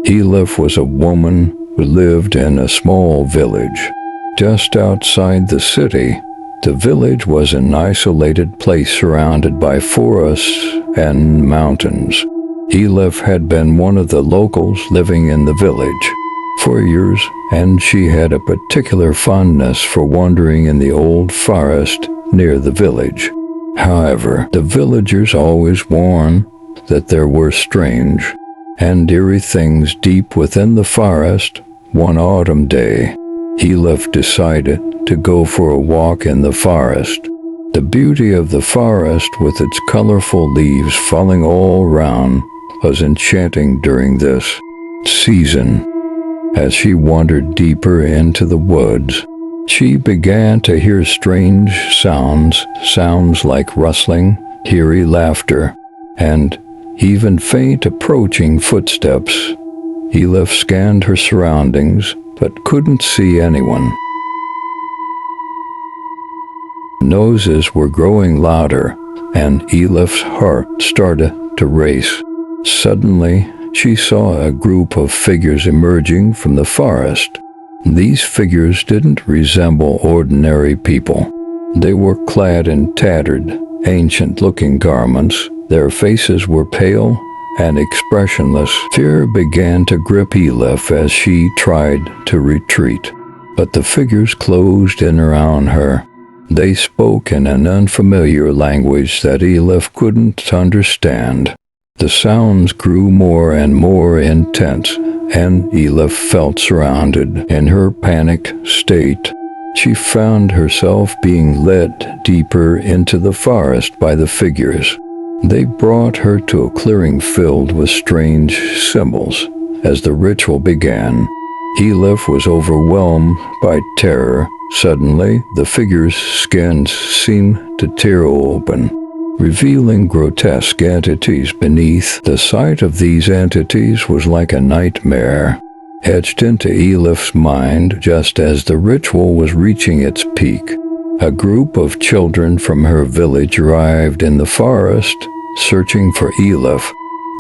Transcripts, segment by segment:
Elif was a woman who lived in a small village just outside the city. The village was an isolated place surrounded by forests and mountains. Elif had been one of the locals living in the village for years, and she had a particular fondness for wandering in the old forest near the village. However, the villagers always warned that there were strange and eerie things deep within the forest. One autumn day, Elif decided to go for a walk in the forest. The beauty of the forest, with its colorful leaves falling all around, was enchanting during this season. As she wandered deeper into the woods, she began to hear strange sounds like rustling, eerie laughter, and even faint approaching footsteps. Elif scanned her surroundings, but couldn't see anyone. Noises were growing louder, and Elif's heart started to race. Suddenly, she saw a group of figures emerging from the forest. These figures didn't resemble ordinary people. They were clad in tattered, ancient-looking garments. Their faces were pale and expressionless. Fear began to grip Elif as she tried to retreat, but the figures closed in around her. They spoke in an unfamiliar language that Elif couldn't understand. The sounds grew more and more intense, and Elif felt surrounded. In her panicked state, she found herself being led deeper into the forest by the figures. They brought her to a clearing filled with strange symbols. As the ritual began, Elif was overwhelmed by terror. Suddenly, the figures' skins seemed to tear open, revealing grotesque entities beneath. The sight of these entities was like a nightmare, etched into Elif's mind just as the ritual was reaching its peak. A group of children from her village arrived in the forest, searching for Elif.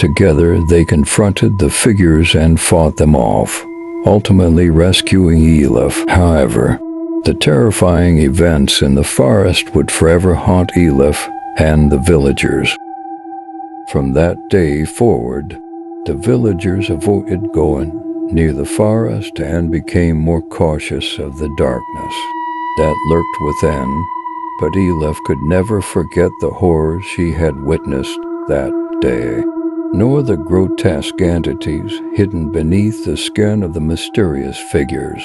Together, they confronted the figures and fought them off, ultimately rescuing Elif. However, the terrifying events in the forest would forever haunt Elif and the villagers. From that day forward, the villagers avoided going near the forest and became more cautious of the darkness that lurked within. But Elif could never forget the horrors she had witnessed that day, nor the grotesque entities hidden beneath the skin of the mysterious figures.